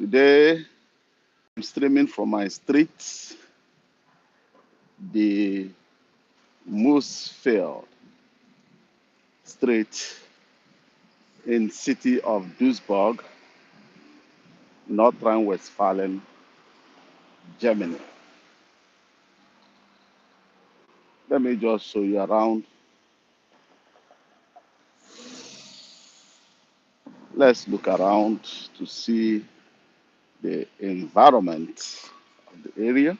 Today, I'm streaming from my street, the Moosfield Street in city of Duisburg, North Rhine-Westphalia, Germany. Let me just show you around. Let's look around to see the environment of the area.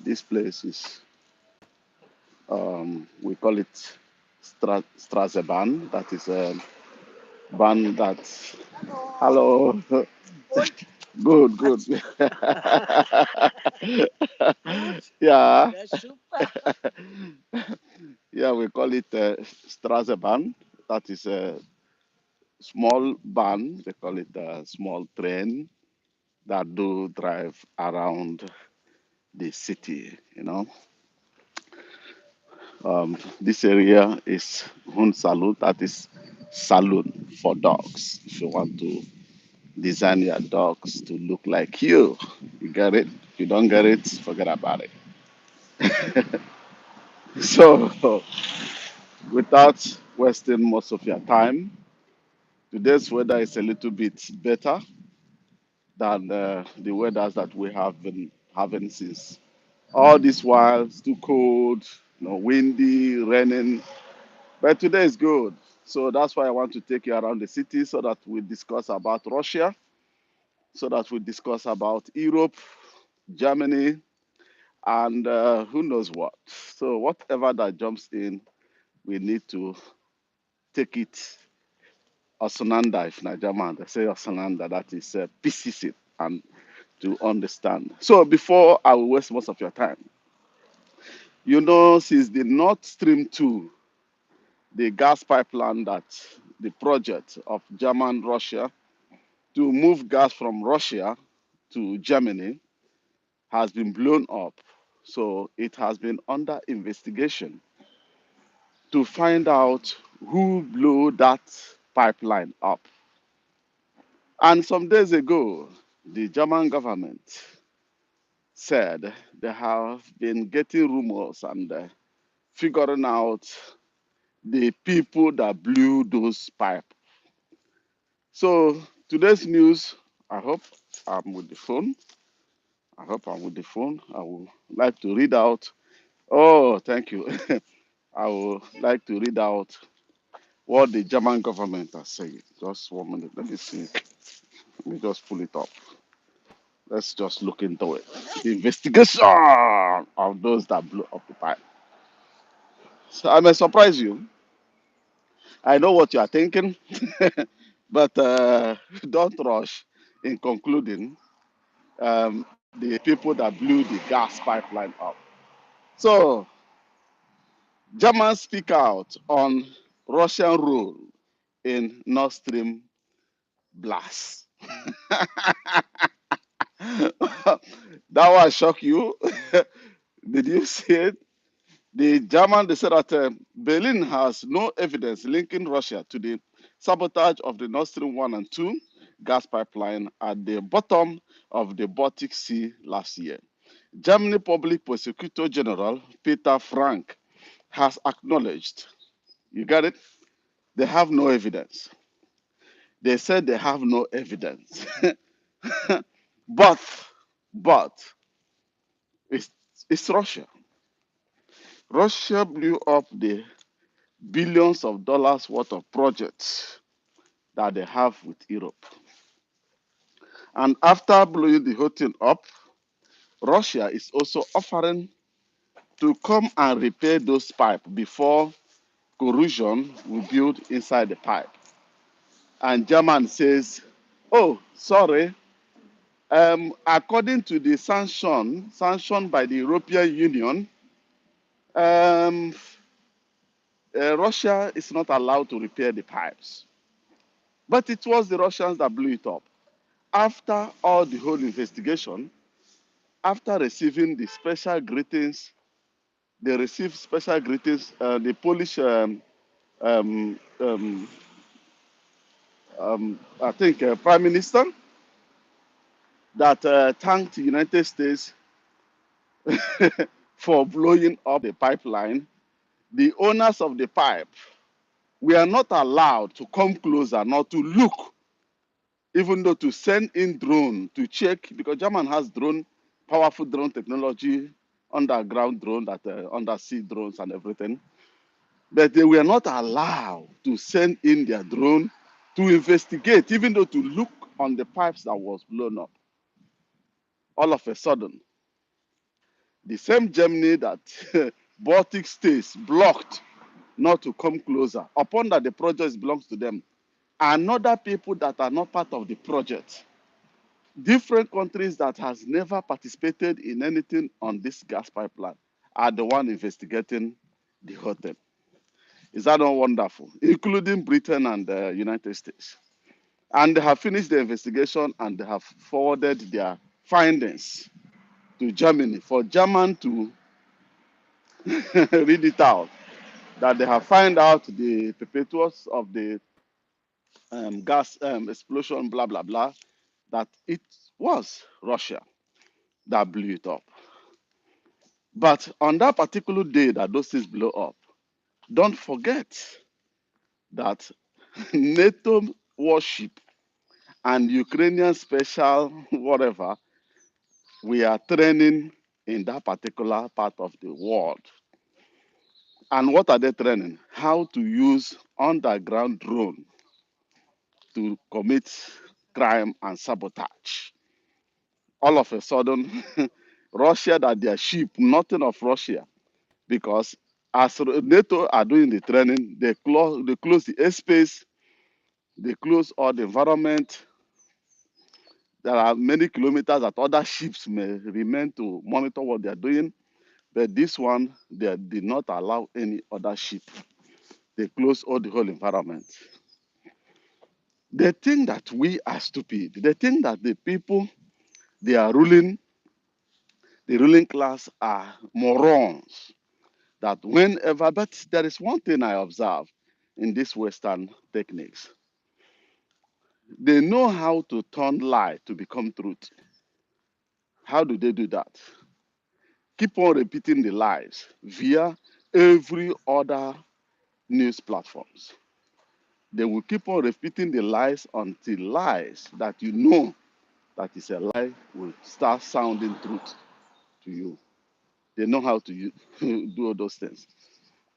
This place is, we call it Straßenbahn. That is a band that, hello, good, good. Yeah, yeah, we call it Straßenbahn. That is a small van. They call it a small train that do drive around the city. This area is Hund Salon. That is saloon for dogs. If you want to design your dogs to look like you get it. If you don't get it, forget about it. So, without wasting most of your time, today's weather is a little bit better than the weathers that we have been having since all this while. It's too cold, windy, raining. But today is good. So that's why I want to take you around the city so that we discuss about Russia, so that we discuss about Europe, Germany, and who knows what. So whatever that jumps in, we need to take it Osananda, if not German, they say Osananda, that is pieces it and to understand. So before I will waste most of your time, since the Nord Stream 2, the gas pipeline that the project of German Russia to move gas from Russia to Germany has been blown up. So it has been under investigation to find out who blew that pipeline up. And some days ago, the German government said they have been getting rumors and figuring out the people that blew those pipes. So today's news, I hope I'm with the phone. I hope I'm with the phone. I would like to read out. Oh, thank you. I would like to read out what the German government are saying. Just 1 minute. Let me see. Let me just pull it up. Let's just look into it. The investigation of those that blew up the pipe. So I may surprise you. I know what you are thinking, but don't rush in concluding the people that blew the gas pipeline up. So, Germans speak out on Russian role in Nord Stream blast. That one shock you. Did you see it? They said that Berlin has no evidence linking Russia to the sabotage of the Nord Stream 1 and 2 gas pipeline at the bottom of the Baltic Sea last year. Germany Public Prosecutor General Peter Frank has acknowledged, you got it? They have no evidence. They said they have no evidence. but, but, it's, it's Russia. Russia blew up the billions of dollars worth of projects that they have with Europe. And after blowing the whole thing up, Russia is also offering to come and repair those pipes before corrosion will build inside the pipe. And German says, oh, sorry, according to the sanctioned by the European Union, um, Russia is not allowed to repair the pipes. But it was the Russians that blew it up. After all the whole investigation, after receiving the special greetings, they received special greetings. The Polish, um, I think, Prime Minister, that thanked the United States for blowing up the pipeline. The owners of the pipe were not allowed to come closer, not to look, even though to send in drone to check, because German has drone, powerful drone technology, underground drone, that undersea drones and everything. But they were not allowed to send in their drone to investigate, even though to look on the pipes that was blown up. All of a sudden, the same Germany that Baltic states blocked not to come closer, upon that the project belongs to them, and other people that are not part of the project, different countries that has never participated in anything on this gas pipeline, are the one investigating the whole thing. Is that not wonderful? Including Britain and the United States. And they have finished the investigation and they have forwarded their findings to Germany for German to read it out. That they have found out the perpetrators of the gas explosion, blah, blah, blah, that it was Russia that blew it up. But on that particular day that those things blew up, don't forget that NATO warship and Ukrainian special whatever, we are training in that particular part of the world. And what are they training? How to use underground drone to commit crime and sabotage. All of a sudden, Russia that their ship, nothing of Russia, because as NATO are doing the training, they close the airspace, they close all the environment. There are many kilometers that other ships may remain to monitor what they are doing, but this one, they did not allow any other ship. They close all the whole environment. They think that we are stupid. They think that the people they are ruling, the ruling class, are morons. That whenever, but there is one thing I observe in these Western techniques. They know how to turn lie to become truth. How do they do that? Keep on repeating the lies via every other news platforms. They will keep on repeating the lies until lies that you know that is a lie will start sounding truth to you. They know how to do all those things.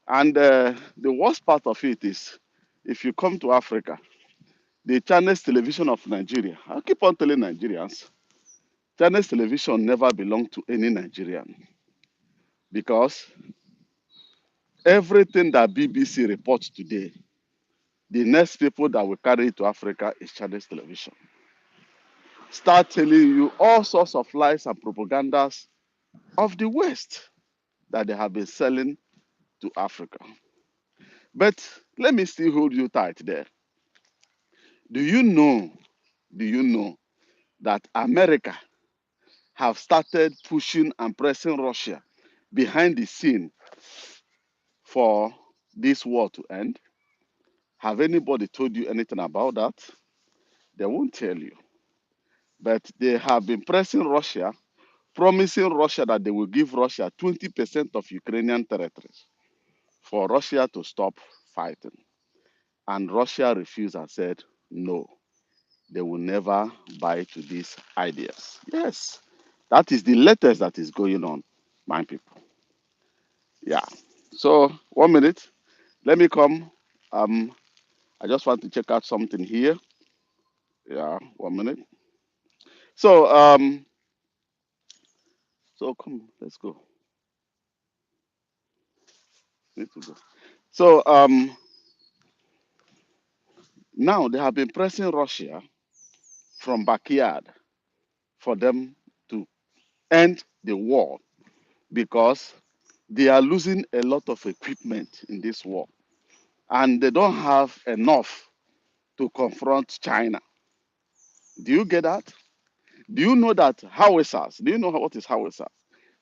And the worst part of it is, if you come to Africa, the Chinese television of Nigeria, I keep on telling Nigerians, Chinese television never belonged to any Nigerian, because everything that BBC reports today, the next people that will carry it to Africa is Chinese television. Start telling you all sorts of lies and propagandas of the West that they have been selling to Africa. But let me still hold you tight there. Do you know, do you know that America have started pushing and pressing Russia behind the scene for this war to end? Have anybody told you anything about that? They won't tell you. But they have been pressing Russia, promising Russia that they will give Russia 20% of Ukrainian territories for Russia to stop fighting. And Russia refused and said, no, they will never buy to these ideas. Yes, that is the latest that is going on, my people. Yeah. So, 1 minute. Let me come. Um, I just want to check out something here. Yeah, 1 minute. So, come, let's go. Need to go. So, now they have been pressing Russia from backyard for them to end the war, because they are losing a lot of equipment in this war, and they don't have enough to confront China. Do you get that? Do you know that howitzers? Do you know what is howitzer?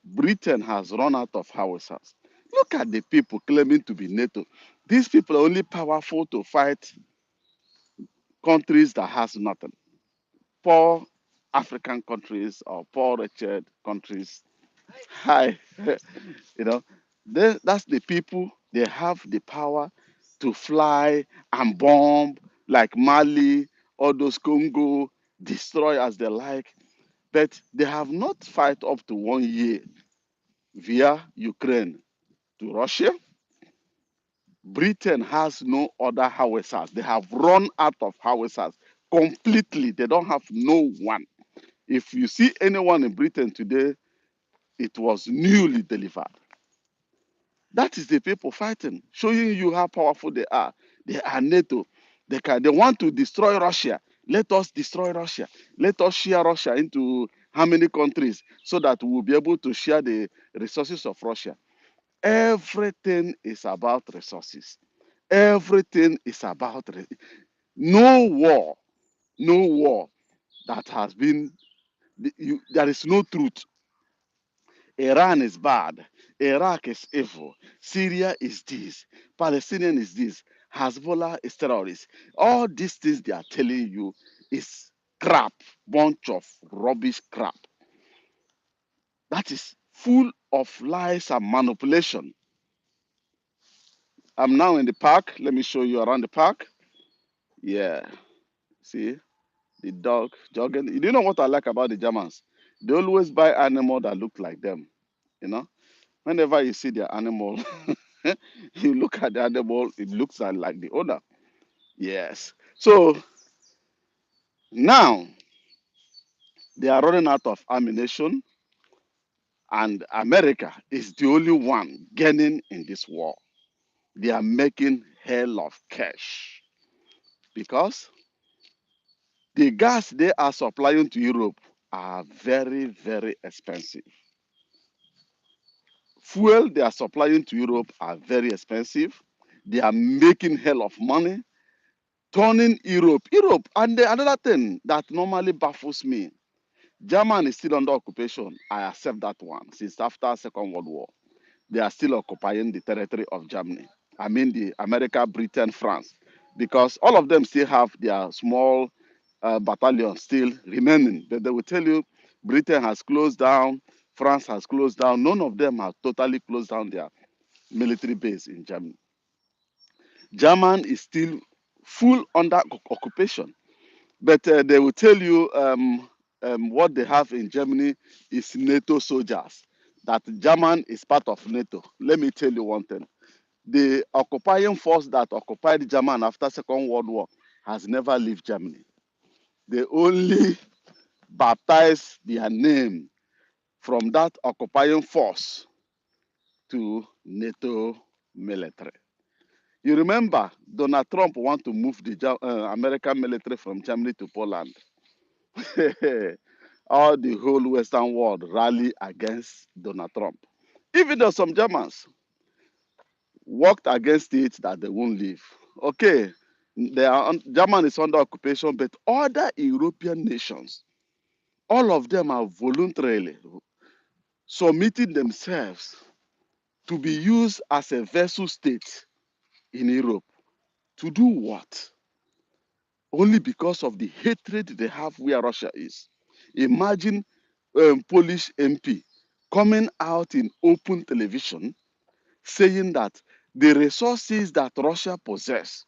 Britain has run out of howitzers. Look at the people claiming to be NATO. These people are only powerful to fight countries that has nothing. Poor African countries or poor wretched countries. Hi, that's the people. They have the power to fly and bomb like Mali, all those Congo, destroy as they like. But they have not fight up to 1 year via Ukraine to Russia. Britain has no other howitzers. They have run out of howitzers completely. They don't have no one. If you see anyone in Britain today, it was newly delivered. That is the people fighting, showing you how powerful they are. They are NATO. They want to destroy Russia. Let us destroy Russia. Let us share Russia into how many countries so that we'll be able to share the resources of Russia. Everything is about resources. Everything is about no war, no war that has been. There is no truth. Iran is bad. Iraq is evil. Syria is this. Palestinian is this. Hezbollah is terrorist. All these things they are telling you is crap, bunch of rubbish crap. That is full of lies and manipulation. I'm now in the park. Let me show you around the park. Yeah, see the dog jogging. You know what I like about the Germans? They always buy animal that look like them. You know, whenever you see their animal, you look at the animal, it looks like the owner. Yes. So now they are running out of ammunition, and America is the only one gaining in this war. They are making hell of cash because the gas they are supplying to Europe are very, very expensive. Fuel they are supplying to Europe are very expensive. They are making hell of money, turning Europe. And another thing that normally baffles me, Germany is still under occupation. I accept that one. Since after Second World War, they are still occupying the territory of Germany. I mean the America, Britain, France, because all of them still have their small battalions still remaining. But they will tell you Britain has closed down, France has closed down. None of them have totally closed down their military base in Germany. German is still full under occupation. But they will tell you what they have in Germany is NATO soldiers. That German is part of NATO. Let me tell you one thing. The occupying force that occupied Germany after Second World War has never left Germany. They only baptized their name from that occupying force to NATO military. You remember Donald Trump want to move the American military from Germany to Poland. All the whole Western world rally against Donald Trump. Even though some Germans worked against it that they won't leave. Okay, Germany is under occupation, but other European nations, all of them are voluntarily submitting themselves to be used as a vessel state in Europe. To do what? Only because of the hatred they have where Russia is. Imagine Polish MP coming out in open television saying that the resources that Russia possesses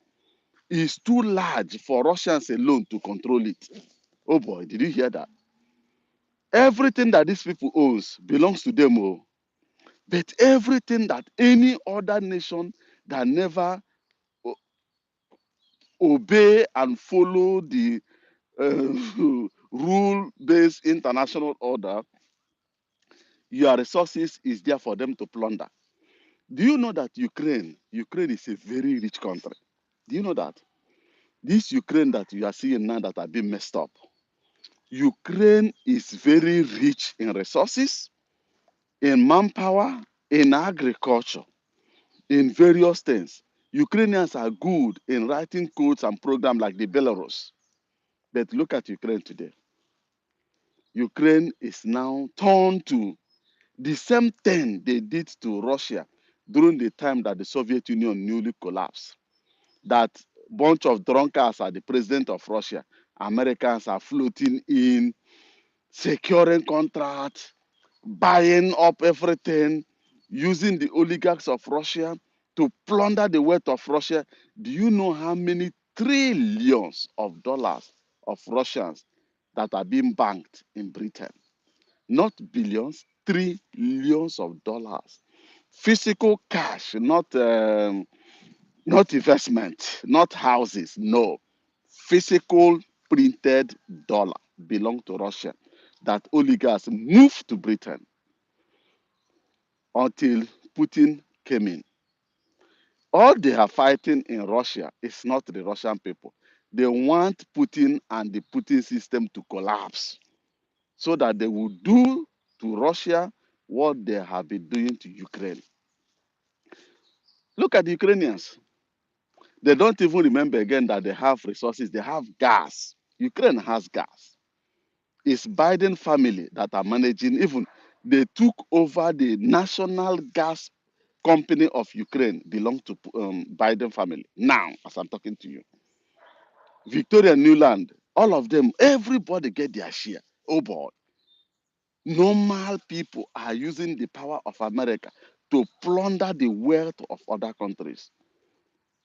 is too large for Russians alone to control it. Oh boy, did you hear that? Everything that these people owns belongs to them. Oh. But everything that any other nation that never obey and follow the rule-based international order, your resources is there for them to plunder. Do you know that Ukraine is a very rich country? Do you know that? This Ukraine that you are seeing now that are being messed up, Ukraine is very rich in resources, in manpower, in agriculture, in various things. Ukrainians are good in writing codes and programs like the Belarus. But look at Ukraine today. Ukraine is now turned to the same thing they did to Russia during the time that the Soviet Union newly collapsed. That bunch of drunkards are the president of Russia. Americans are floating in. securing contracts, buying up everything, using the oligarchs of Russia to plunder the wealth of Russia. Do you know how many trillions of dollars of Russians that are being banked in Britain? Not billions, trillions of dollars. Physical cash, not investment, not houses, no. Physical printed dollar belong to Russia that oligarchs moved to Britain until Putin came in. All they are fighting in Russia is not the Russian people. They want Putin and the Putin system to collapse so that they will do to Russia what they have been doing to Ukraine. Look at the Ukrainians. They don't even remember again that they have resources. They have gas. Ukraine has gas. It's Biden family that are managing. Even they took over the national gas company of Ukraine, belong to Biden family. Now, as I'm talking to you, Victoria Newland, all of them, everybody get their share. Oh boy, normal people are using the power of America to plunder the wealth of other countries.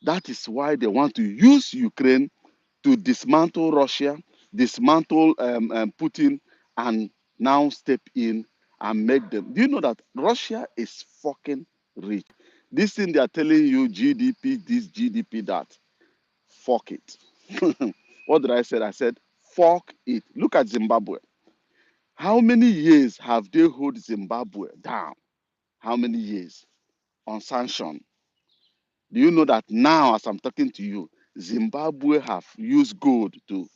That is why they want to use Ukraine to dismantle Russia, dismantle Putin, and now step in and make them. Do you know that Russia is fucking rich? This thing they are telling you GDP, this GDP, that. Fuck it. What did I say? I said, fuck it. Look at Zimbabwe. How many years have they hold Zimbabwe down? How many years on sanction? Do you know that now, as I'm talking to you, Zimbabwe have used gold to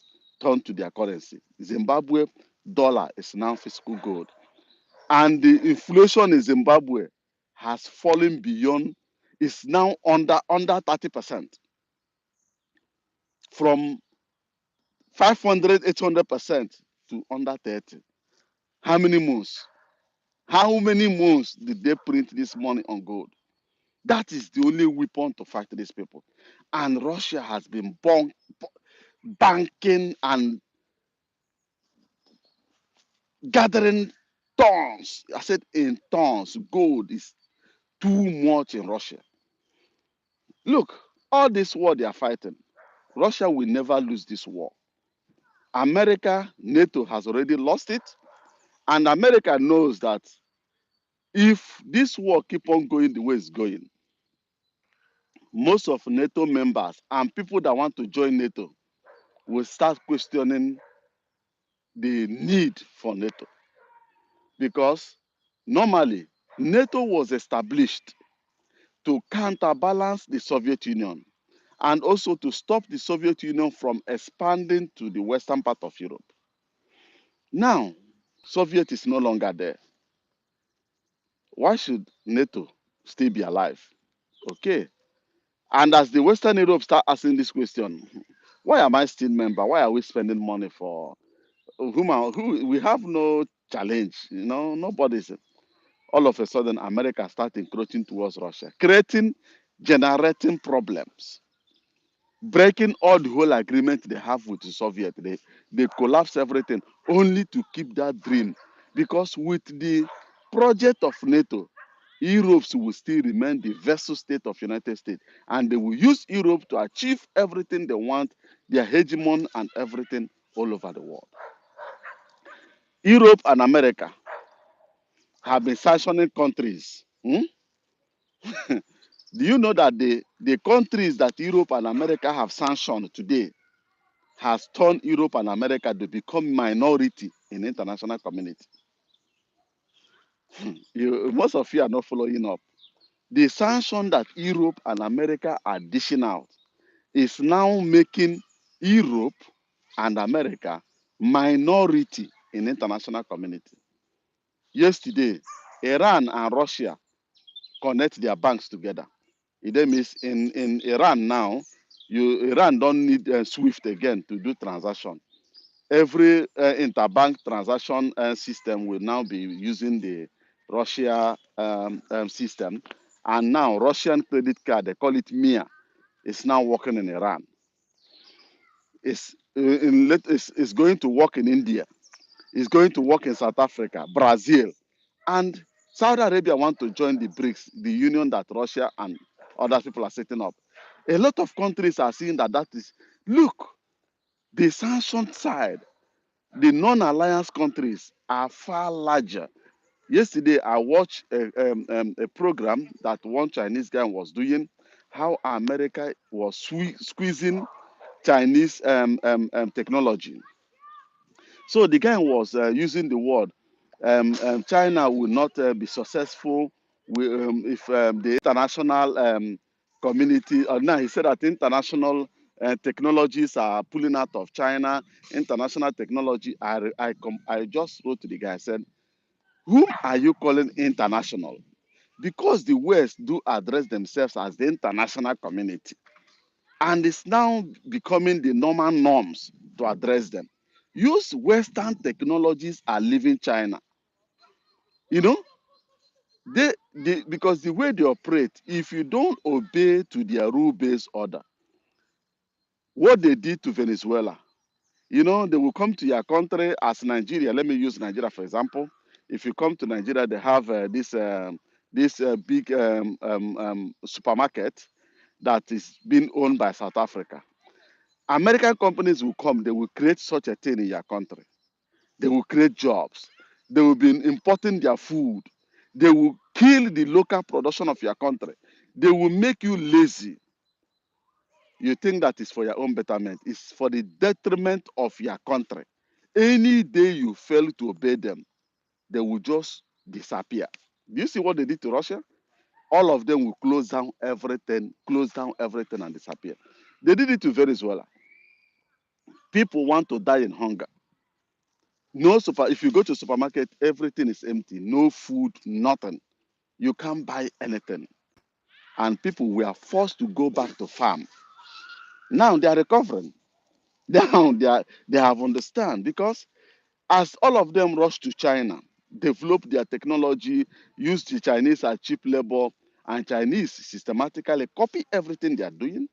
turn to their currency? Zimbabwe dollar is now physical gold. And the inflation in Zimbabwe has fallen beyond, is now under 30%. From 500, 800% to under 30. How many months? How many months did they print this money on gold? That is the only weapon to fight these people. And Russia has been banking and gathering tons. I said in tons. Gold is too much in Russia. Look, all this war they are fighting, Russia will never lose this war. America, NATO has already lost it. And America knows that if this war keep on going the way it's going, most of NATO members and people that want to join NATO will start questioning the need for NATO. Because normally, NATO was established to counterbalance the Soviet Union and also to stop the Soviet Union from expanding to the western part of Europe. Now, Soviet is no longer there. Why should NATO still be alive? Okay. And as the Western Europe start asking this question, why am I still member? Why are we spending money for who we have no challenge, nobody's all of a sudden America start encroaching towards Russia, generating problems, breaking all the whole agreement they have with the Soviet. They collapse everything only to keep that dream. Because with the project of NATO, Europe will still remain the vassal state of United States, and they will use Europe to achieve everything they want, their hegemon and everything all over the world. Europe and America have been sanctioning countries. Do you know that the countries that Europe and America have sanctioned today has turned Europe and America to become minority in the international community? Most of you are not following up. The sanction that Europe and America are dishing out is now making Europe and America minority in the international community. Yesterday, Iran and Russia connect their banks together. It means in Iran now, Iran don't need SWIFT again to do transaction. Every interbank transaction system will now be using the Russia system. And now Russian credit card, they call it MIA, is now working in Iran. It's going to work in India. is going to work in South Africa, Brazil, and Saudi Arabia want to join the BRICS, the union that Russia and other people are setting up. A lot of countries are seeing that that is, look, the sanctioned side, the non-alliance countries are far larger. Yesterday, I watched a program that one Chinese guy was doing, how America was squeezing Chinese technology. So the guy was using the word, China will not be successful if the international community, or now he said that international technologies are pulling out of China, international technology. I just wrote to the guy, I said, whom are you calling international? Because the West do address themselves as the international community. And it's now becoming the normal norms to address them. Use Western technologies are leaving China. You know, because the way they operate, if you don't obey to their rule-based order, what they did to Venezuela, you know, they will come to your country as Nigeria. Let me use Nigeria for example. If you come to Nigeria, they have this big supermarket that is being owned by South Africa. American companies will come, they will create such a thing in your country. They will create jobs. They will be importing their food. They will kill the local production of your country. They will make you lazy. You think that is for your own betterment. It's for the detriment of your country. Any day you fail to obey them, they will just disappear. Do you see what they did to Russia? All of them will close down everything and disappear. They did it to Venezuela. People want to die in hunger. No super. If you go to supermarket, everything is empty. No food, nothing. You can't buy anything. And people were forced to go back to farm. Now they are recovering. Now they have understand because as all of them rush to China, develop their technology, use the Chinese as cheap labor, and Chinese systematically copy everything they are doing.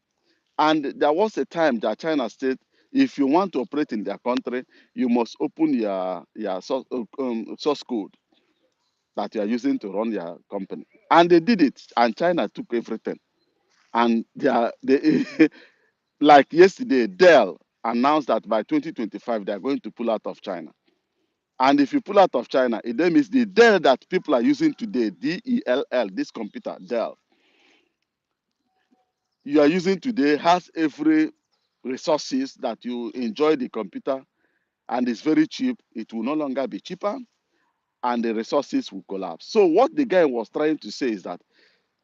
And there was a time that China said, if you want to operate in their country, you must open your source code that you are using to run your company. And they did it, and China took everything. And they like yesterday, Dell announced that by 2025 they are going to pull out of China. And if you pull out of China, it then means the Dell that people are using today, DELL, this computer, Dell, you are using today has every resources that you enjoy the computer and it's very cheap. It will no longer be cheaper and the resources will collapse. So what the guy was trying to say is that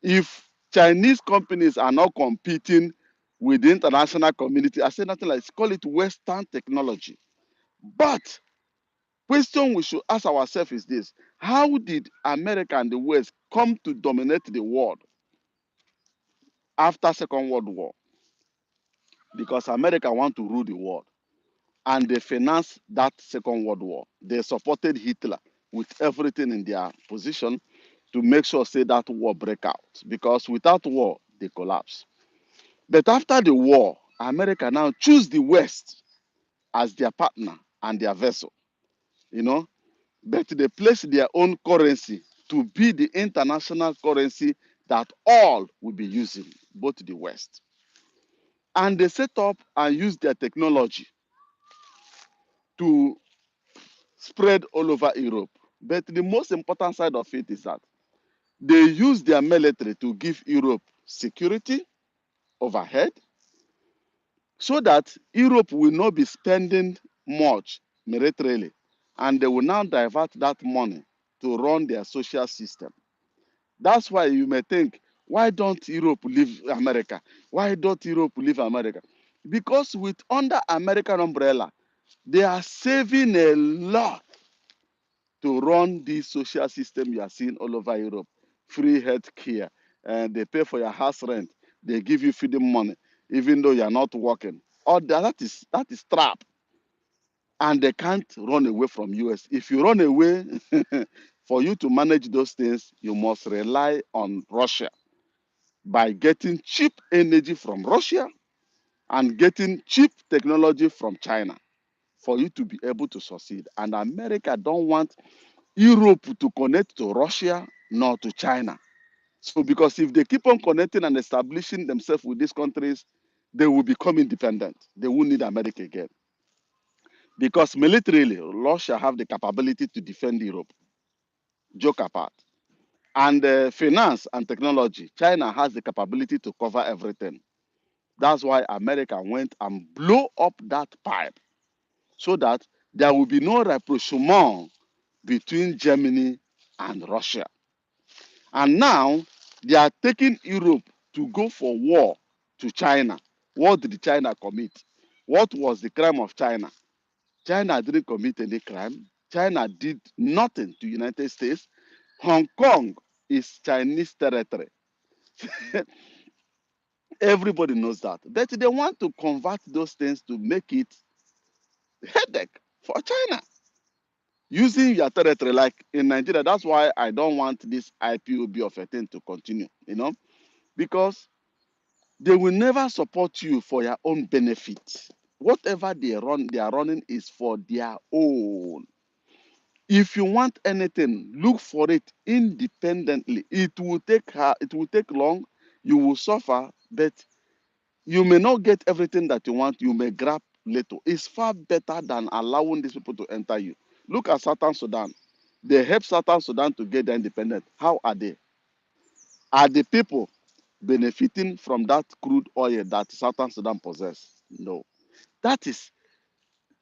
if Chinese companies are not competing with the international community, I say nothing like call it Western technology. But question we should ask ourselves is this: how did America and the West come to dominate the world after Second World War? Because America want to rule the world, and they financed that Second World War. They supported Hitler with everything in their position to make sure say that war break out. Because without war, they collapse. But after the war, America now choose the West as their partner and their vessel, you know, but they place their own currency to be the international currency that all will be using, both the West. And they set up and use their technology to spread all over Europe. But the most important side of it is that they use their military to give Europe security overhead so that Europe will not be spending much militarily. And they will now divert that money to run their social system. That's why you may think, why don't Europe leave America? Why don't Europe leave America? Because with under American umbrella, they are saving a lot to run this social system you are seeing all over Europe. Free health care, and they pay for your house rent. They give you feeding money, even though you are not working. All that is trap, and they can't run away from US. If you run away, for you to manage those things, you must rely on Russia by getting cheap energy from Russia and getting cheap technology from China. for you to be able to succeed. And America don't want Europe to connect to Russia nor to China. So because if they keep on connecting and establishing themselves with these countries, they will become independent. They won't need America again. Because militarily, Russia have the capability to defend Europe, joke apart. And finance and technology, China has the capability to cover everything. That's why America went and blew up that pipe so that there will be no rapprochement between Germany and Russia. And now they are taking Europe to go for war to China. What did China commit? What was the crime of China? China didn't commit any crime. China did nothing to United States. Hong Kong is Chinese territory. Everybody knows that. But they want to convert those things to make it headache for China using your territory. Like in Nigeria, that's why I don't want this IPOB of a thing to continue, because they will never support you for your own benefit. Whatever they are running is for their own. If you want anything, look for it independently. It will take long, you will suffer, but you may not get everything that you want, you may grab little. It's far better than allowing these people to enter you. Look at Southern Sudan. They help Southern Sudan to get their independence. How are they? Are the people benefiting from that crude oil that Southern Sudan possess? No. That is,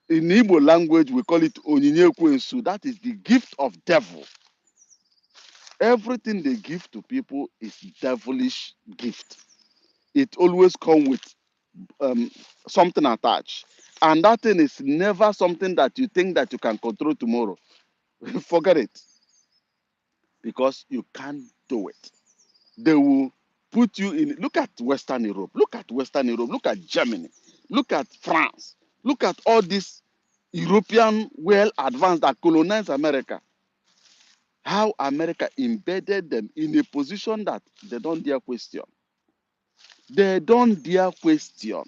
in Igbo language, we call it Onyinye Ekwensu. That is the gift of devil. Everything they give to people is devilish gift. It always comes with something attached. And that thing is never something that you think that you can control tomorrow. Forget it. Because you can't do it. They will put you in. Look at Western Europe. Look at Western Europe. Look at Germany. Look at France. Look at all these European well advanced that colonized America. How America embedded them in a position that they don't dare question. They don't dare question.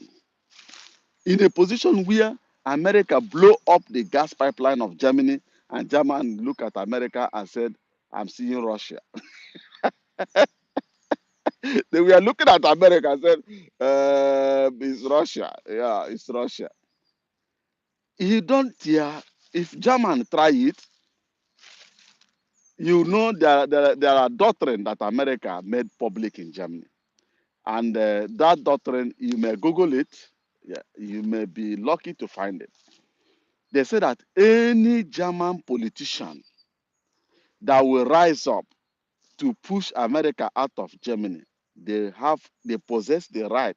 In a position where America blow up the gas pipeline of Germany, and Germany look at America and said, I'm seeing Russia. They were looking at America and said, it's Russia. Yeah, it's Russia. You don't hear, if German try it, there are doctrine that America made public in Germany. And that doctrine, you may Google it. Yeah, you may be lucky to find it. They say that any German politician that will rise up to push America out of Germany, they possess the right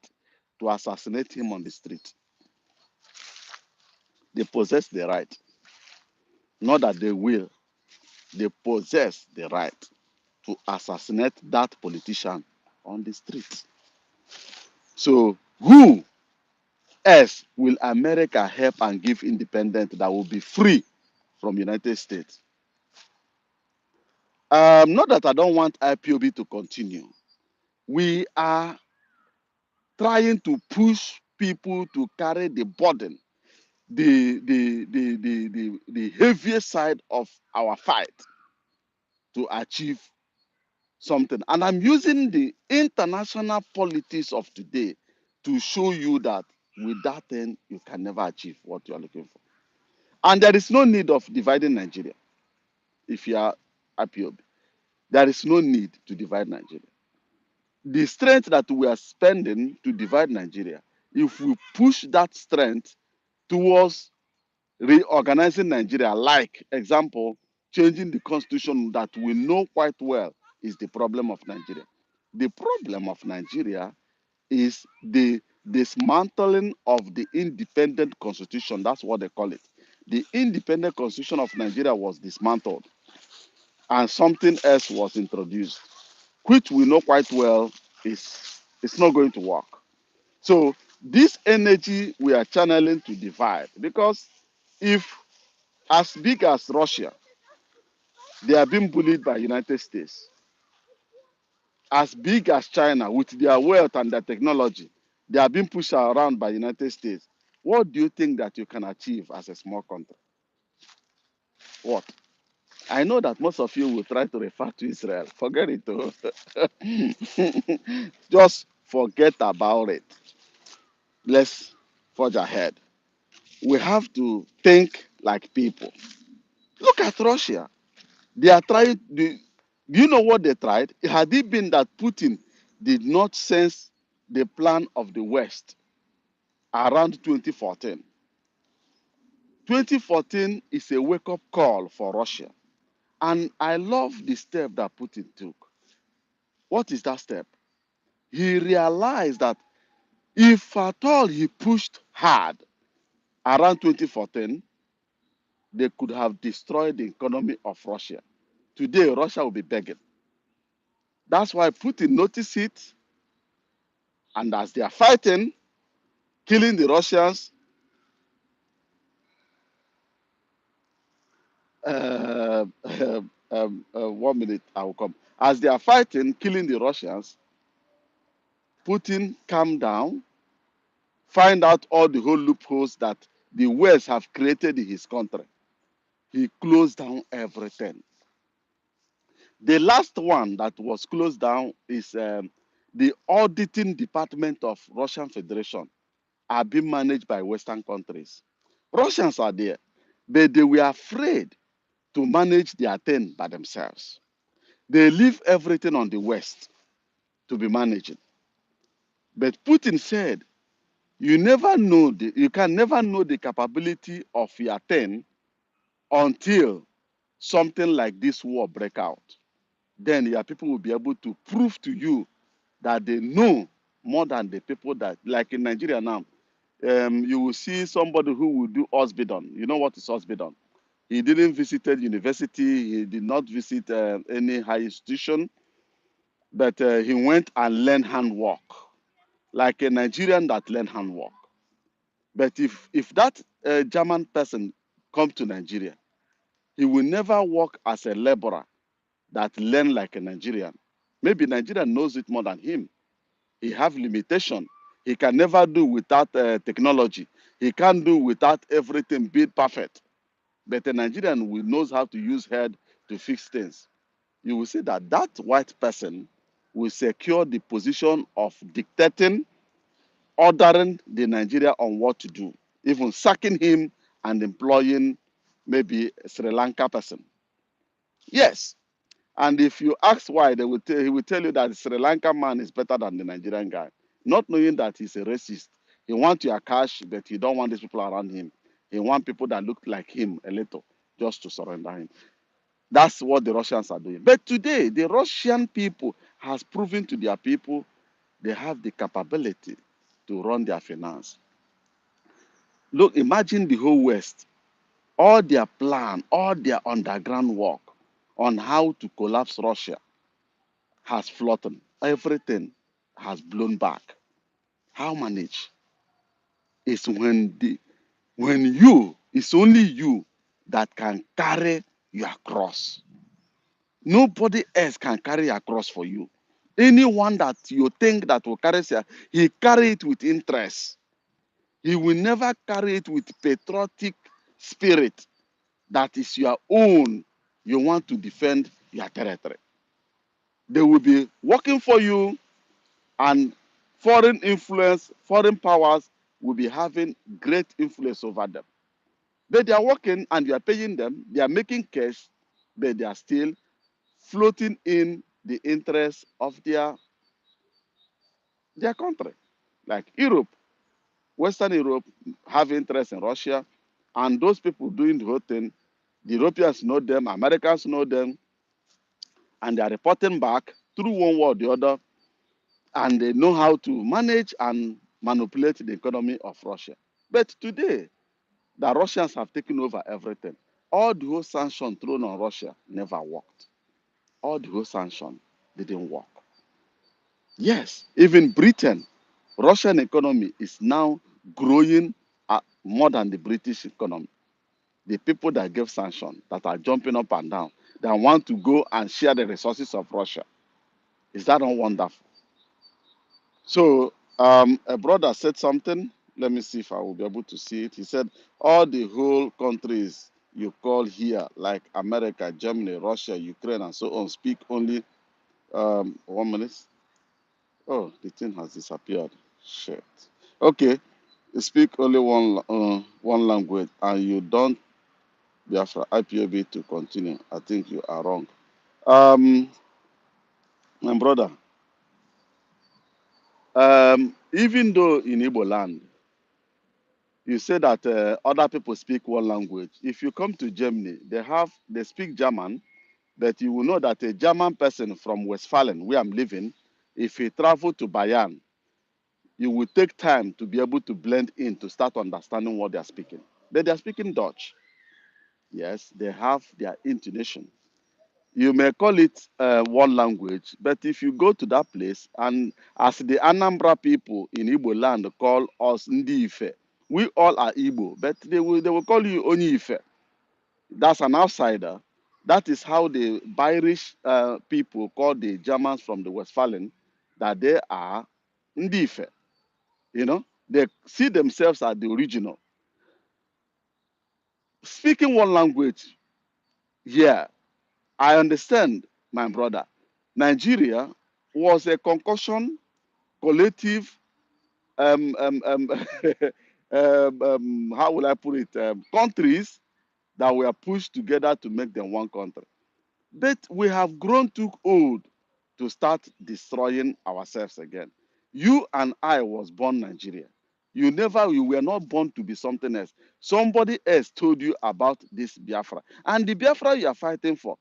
to assassinate him on the street. They possess the right. Not that they will. They possess the right to assassinate that politician on the street. So who else will America help and give independence that will be free from United States? Not that I don't want IPOB to continue. We are trying to push people to carry the burden, the heaviest side of our fight to achieve something. And I'm using the international politics of today to show you that with that thing, you can never achieve what you are looking for. And there is no need of dividing Nigeria if you are IPOB. There is no need to divide Nigeria. The strength that we are spending to divide Nigeria, if we push that strength towards reorganizing Nigeria, like example, changing the constitution that we know quite well is the problem of Nigeria. The problem of Nigeria is the dismantling of the independent constitution. That's what they call it. The independent constitution of Nigeria was dismantled and something else was introduced, which we know quite well is it's not going to work. So this energy we are channeling to divide, because if as big as Russia, they are being bullied by United States, as big as China with their wealth and their technology, they are being pushed around by United States. What do you think that you can achieve as a small country? What? I know that most of you will try to refer to Israel. Forget it, though. Just forget about it. Let's forge ahead. We have to think like people. Look at Russia. They are trying. Do you know what they tried? Had it been that Putin did not sense the plan of the West around 2014, 2014 is a wake up call for Russia. And I love the step that Putin took. What is that step? He realized that if at all he pushed hard around 2014, they could have destroyed the economy of Russia. Today, Russia will be begging. That's why Putin noticed it, and as they are fighting, killing the Russians, 1 minute, I will come. As they are fighting, killing the Russians, Putin calmed down, find out all the whole loopholes that the West have created in his country. He closed down everything. The last one that was closed down is the auditing department of Russian Federation are being managed by Western countries. Russians are there, but they were afraid to manage their thing by themselves. They leave everything on the West to be managed. But Putin said, you can never know the capability of your thing until something like this war break out. Then your people will be able to prove to you that they know more than the people that, like in Nigeria now, you will see somebody who will do Osbidon. You know what is Osbidon? He didn't visit university. He did not visit any high institution, but he went and learned handwork, like a Nigerian that learned handwork. But if that German person come to Nigeria, he will never work as a laborer that learn like a Nigerian. Maybe Nigerian knows it more than him. He have limitation. He can never do without technology. He can't do without everything being perfect. But a Nigerian will knows how to use head to fix things. You will see that that white person will secure the position of dictating, ordering the Nigeria on what to do, even sacking him and employing maybe a Sri Lanka person. Yes. And if you ask why, he will tell you that the Sri Lankan man is better than the Nigerian guy, not knowing that he's a racist. He wants your cash, but he don't want these people around him. He wants people that look like him a little, just to surrender him. That's what the Russians are doing. But today, the Russian people has proven to their people they have the capability to run their finance. Look, imagine the whole West, all their plan, all their underground work on how to collapse Russia has flattened. Everything has blown back. How manage? Is it's only you that can carry your cross. Nobody else can carry your cross for you. Anyone that you think that will carry it, he carry it with interest. He will never carry it with patriotic spirit that is your own. You want to defend your territory. They will be working for you, and foreign influence, foreign powers will be having great influence over them. But they are working and you are paying them, they are making cash, but they are still floating in the interest of their country. Like Europe, Western Europe have interest in Russia, and those people doing the whole thing, the Europeans know them, Americans know them, and they are reporting back through one way or the other, and they know how to manage and manipulate the economy of Russia. But today, the Russians have taken over everything. All the whole sanction thrown on Russia never worked. All the whole sanction didn't work. Yes, even Britain, Russian economy is now growing more than the British economy. The people that gave sanction, that are jumping up and down, that want to go and share the resources of Russia. Is that not wonderful? So a brother said something. Let me see if I will be able to see it. He said, all the whole countries you call here, like America, Germany, Russia, Ukraine, and so on, speak only 1 minute. Oh, the thing has disappeared. Shit. Okay, you speak only one language, and you don't Biafra IPOB to continue. I think you are wrong. Um, my brother, even though in Igbo land, you say that other people speak one language. If you come to Germany, they speak German, but you will know that a German person from Westphalen, where I'm living, if he travel to Bayern, you will take time to be able to blend in to start understanding what they are speaking. But they are speaking Dutch. Yes, they have their intonation. You may call it one language, but if you go to that place, and as the Anambra people in Igbo land call us Ndi Ife, we all are Igbo, but they will call you Onyi Ife. That's an outsider. That is how the Irish people call the Germans from the Westphalen, that they are Ndi Ife. You know, they see themselves as the original. Speaking one language, yeah, I understand, my brother. Nigeria was a concussion collective, how will I put it, countries that were pushed together to make them one country. But we have grown too old to start destroying ourselves again. You and I was born Nigeria. You were not born to be something else. Somebody else told you about this Biafra. And the Biafra you are fighting for,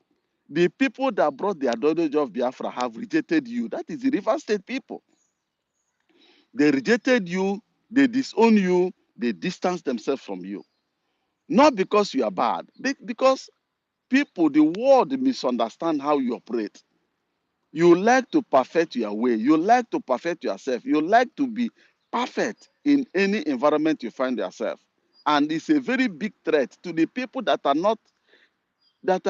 the people that brought the ideology of Biafra have rejected you. That is the River State people. They rejected you, they disown you, they distance themselves from you. Not because you are bad, because people, the world misunderstand how you operate. You like to perfect your way. You like to perfect yourself. You like to be perfect in any environment you find yourself. And it's a very big threat to the people that are not, that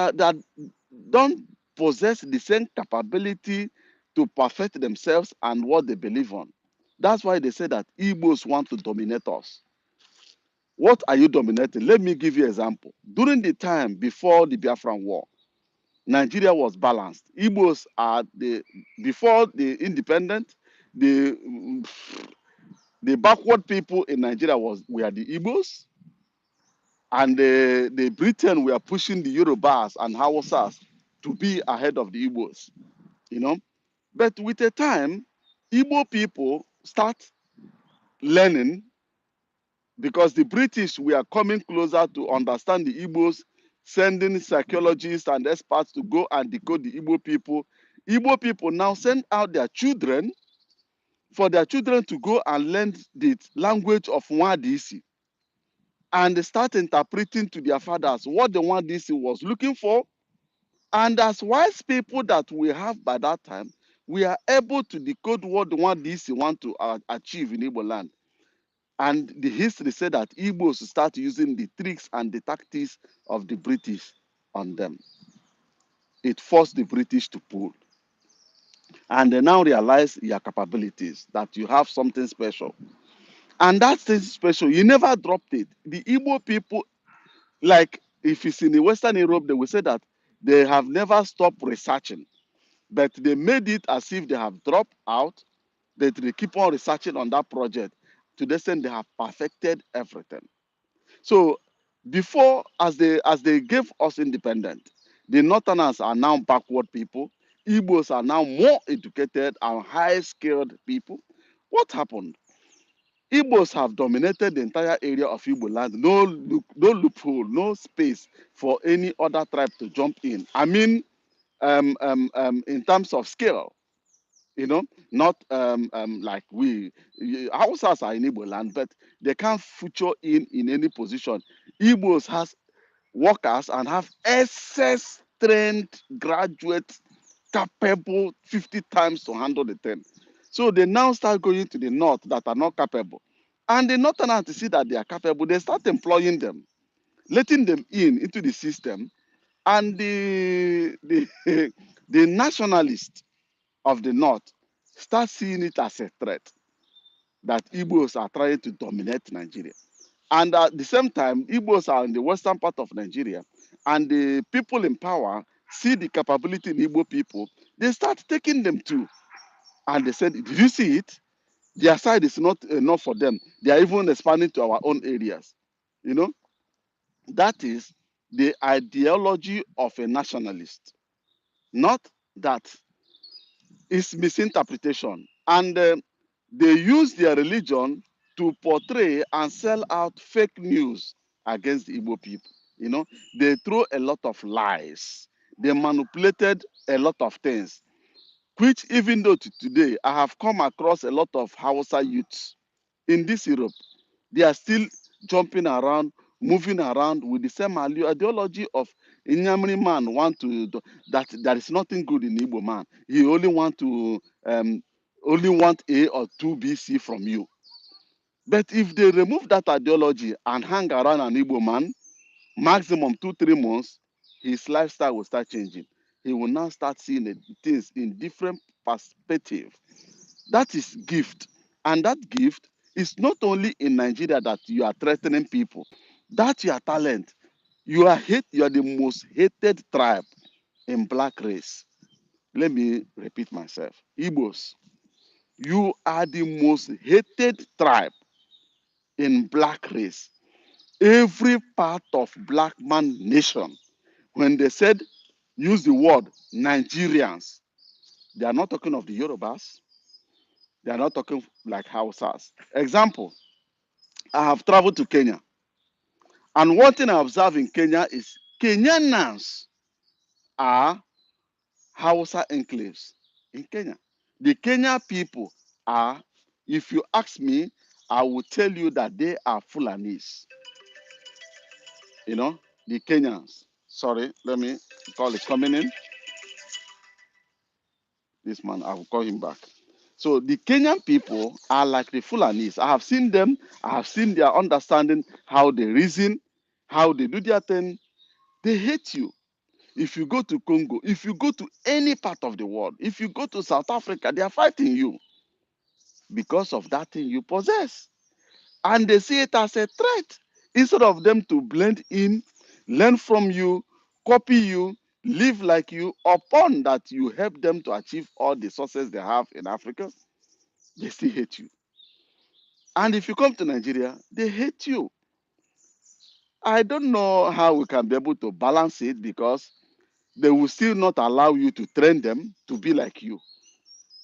don't possess the same capability to perfect themselves and what they believe on. That's why they say that Igbos want to dominate us. What are you dominating? Let me give you an example. During the time before the Biafran War, Nigeria was balanced. Igbos are before the independent, the the backward people in Nigeria were the Igbos, and the Britain were pushing the Yorubas and Hausas to be ahead of the Igbos. You know, but with the time, Igbo people start learning because the British were coming closer to understand the Igbos, sending psychologists and experts to go and decode the Igbo people. Igbo people now send out their children for their children to go and learn the language of Nwadisi and they start interpreting to their fathers what the Nwadisi was looking for. And as wise people that we have by that time, we are able to decode what the Nwadisi want to achieve in Igbo land. And the history said that Igbos start using the tricks and the tactics of the British on them. It forced the British to pull. And they now realize your capabilities, that you have something special. And that thing special, you never dropped it. The Igbo people, like if it's in the Western Europe, they will say that they have never stopped researching, but they made it as if they have dropped out, that they keep on researching on that project to the extent they have perfected everything. So before, as they gave us independence, the Northerners are now backward people. Igbos are now more educated and high skilled people. What happened? Igbos have dominated the entire area of Igbo land. No loophole, no space for any other tribe to jump in. I mean, in terms of skill, not like Hausas are in Igbo land, but they can't feature in any position. Igbos has workers and have excess trained graduates capable 50 times to handle the thing. So they now start going to the north that are not capable. And the northerners to see that they are capable, they start employing them, letting them into the system. And the nationalists of the north start seeing it as a threat. that Igbos are trying to dominate Nigeria. And at the same time, Igbos are in the western part of Nigeria, and the people in power see the capability in Igbo people. They start taking them too. And they said, did you see it? Their side is not enough for them. They are even expanding to our own areas. You know, that is the ideology of a nationalist, not that is misinterpretation. And they use their religion to portray and sell out fake news against the Igbo people. You know, they throw a lot of lies. They manipulated a lot of things, which even though to today I have come across a lot of Hausa youths in this Europe, they are still jumping around, moving around with the same ideology of Inyamri man want to that there is nothing good in Igbo man. He only want A or two B C from you. But if they remove that ideology and hang around an Igbo man, maximum 2 3 months, his lifestyle will start changing. He will now start seeing things in different perspective. That is gift. And that gift is not only in Nigeria that you are threatening people. That's your talent. You are the most hated tribe in black race. Let me repeat myself. Igbos, you are the most hated tribe in black race. Every part of black man nation, when they said use the word Nigerians, they are not talking of the Yorubas. They are not talking like Hausas. Example, I have traveled to Kenya. And one thing I observe in Kenya is Kenyans are Hausa enclaves in Kenya. The Kenya people are, if you ask me, I will tell you that they are Fulanis. You know, the Kenyans. Sorry, let me call it coming in. This man, I will call him back. So the Kenyan people are like the Fulanis. I have seen them, I have seen their understanding, how they reason, how they do their thing. They hate you. If you go to Congo, if you go to any part of the world, if you go to South Africa, they are fighting you because of that thing you possess. And they see it as a threat. Instead of them to blend in, learn from you, copy you, live like you, upon that you help them to achieve all the success they have in Africa, they still hate you. And if you come to Nigeria, they hate you. I don't know how we can be able to balance it because they will still not allow you to train them to be like you.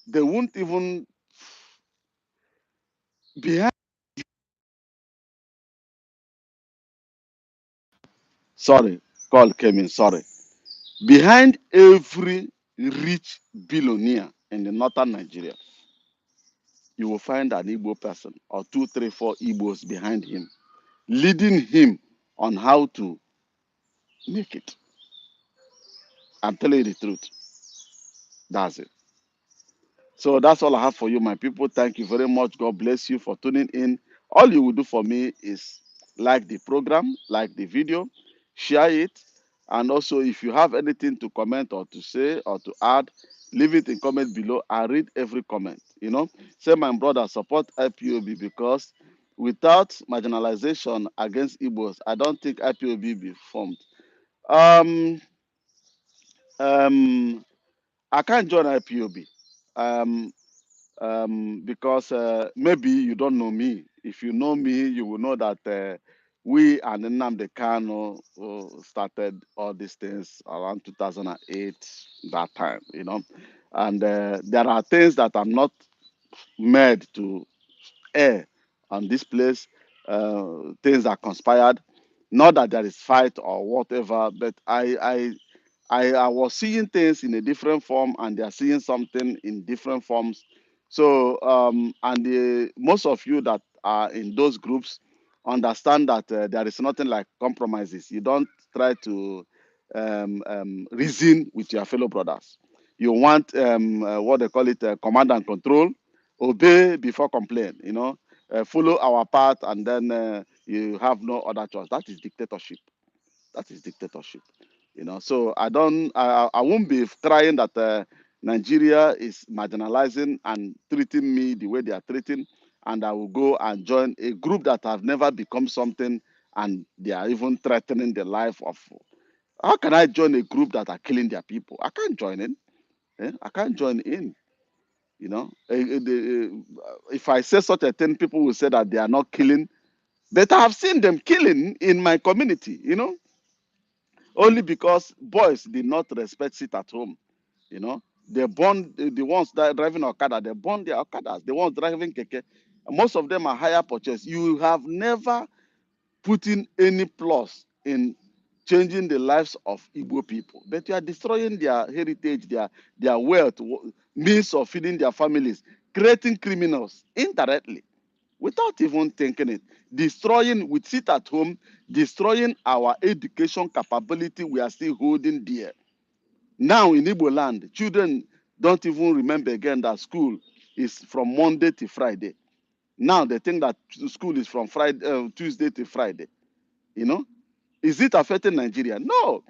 They won't even behind. Sorry, call came in. Sorry. Behind every rich billionaire in the northern Nigeria, you will find an Igbo person or two, three, four Igbos behind him, leading him on how to make it. I'm telling you the truth. That's it. So that's all I have for you, my people. Thank you very much. God bless you for tuning in. All you will do for me is like the program, like the video, share it, and also if you have anything to comment or to say or to add, leave it in comment below. I read every comment. You know, say my brother support IPOB because without marginalization against Igbos, I don't think IPOB be formed. Um, um, I can't join IPOB. Um, because maybe you don't know me. If you know me, you will know that we and Nnamdi Kanu started all these things around 2008, that time, you know. And there are things that I'm not made to air on this place, things that conspired. Not that there is fight or whatever, but I was seeing things in a different form, and they are seeing something in different forms. So, and most of you that are in those groups understand that there is nothing like compromises. You don't try to reason with your fellow brothers. You want what they call it, command and control, obey before complain. You know, follow our path, and then you have no other choice. That is dictatorship. That is dictatorship. You know, so I won't be crying that Nigeria is marginalizing and treating me the way they are treating. and I will go and join a group that have never become something, and they are even threatening the life of. How can I join a group that are killing their people? I can't join in. I can't join in. You know, if I say such a thing, people will say that they are not killing. But I have seen them killing in my community. Only because boys did not respect it at home. You know, they burn the ones that driving Okada. They burn their Okadas. The ones driving keke. Most of them are higher purchase. You have never put in any plus in changing the lives of Igbo people, but you are destroying their heritage, their wealth, means of feeding their families, creating criminals indirectly without even thinking it, destroying. We sit at home, destroying our education capability. We are still holding dear. Now in Igbo land, children don't even remember again that school is from Monday to Friday. Now they think that school is from Tuesday to Friday. You know, is it affecting Nigeria? No.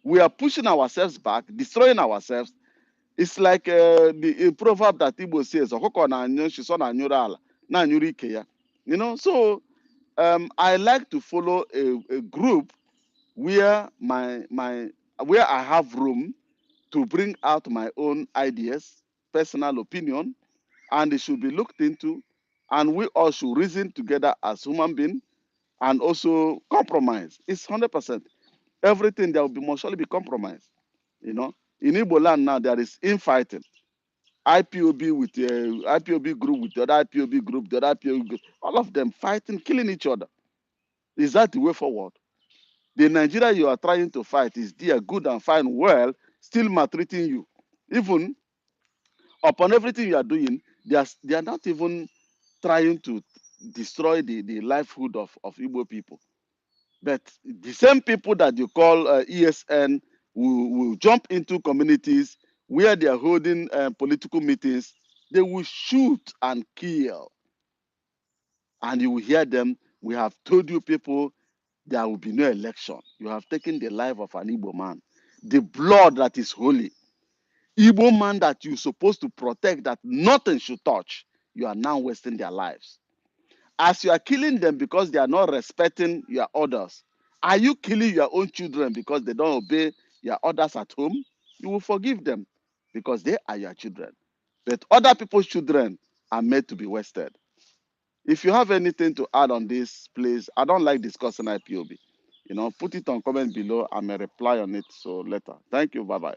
We are pushing ourselves back, destroying ourselves. It's like the a proverb that Igbo says, "Ọkụkọ na-anyụ nsị, sọ na-anyụrụ ala, na-anyụrụ ike ya." So I like to follow a group where where I have room to bring out my own ideas, personal opinion, and it should be looked into, and we all should reason together as human beings and also compromise. It's 100%. Everything there will be must surely be compromised. You know, in Igbo land now there is infighting. IPOB with IPOB group with the other IPOB group, the other IPOB group, all of them fighting, killing each other. Is that the way forward? The Nigeria you are trying to fight is there, good and fine, well, still maltreating you. Even upon everything you are doing, they are not even trying to destroy the livelihood of Igbo people. But the same people that you call ESN will jump into communities where they are holding political meetings. They will shoot and kill. And you will hear them. We have told you people there will be no election. You have taken the life of an Igbo man. The blood that is holy. Igbo man that you're supposed to protect, that nothing should touch. You are now wasting their lives. As you are killing them because they are not respecting your orders, are you killing your own children because they don't obey your orders at home? You will forgive them because they are your children. But other people's children are made to be wasted. If you have anything to add on this, please. I don't like discussing IPOB. Put it on comment below. I may reply on it so later. Thank you. Bye bye.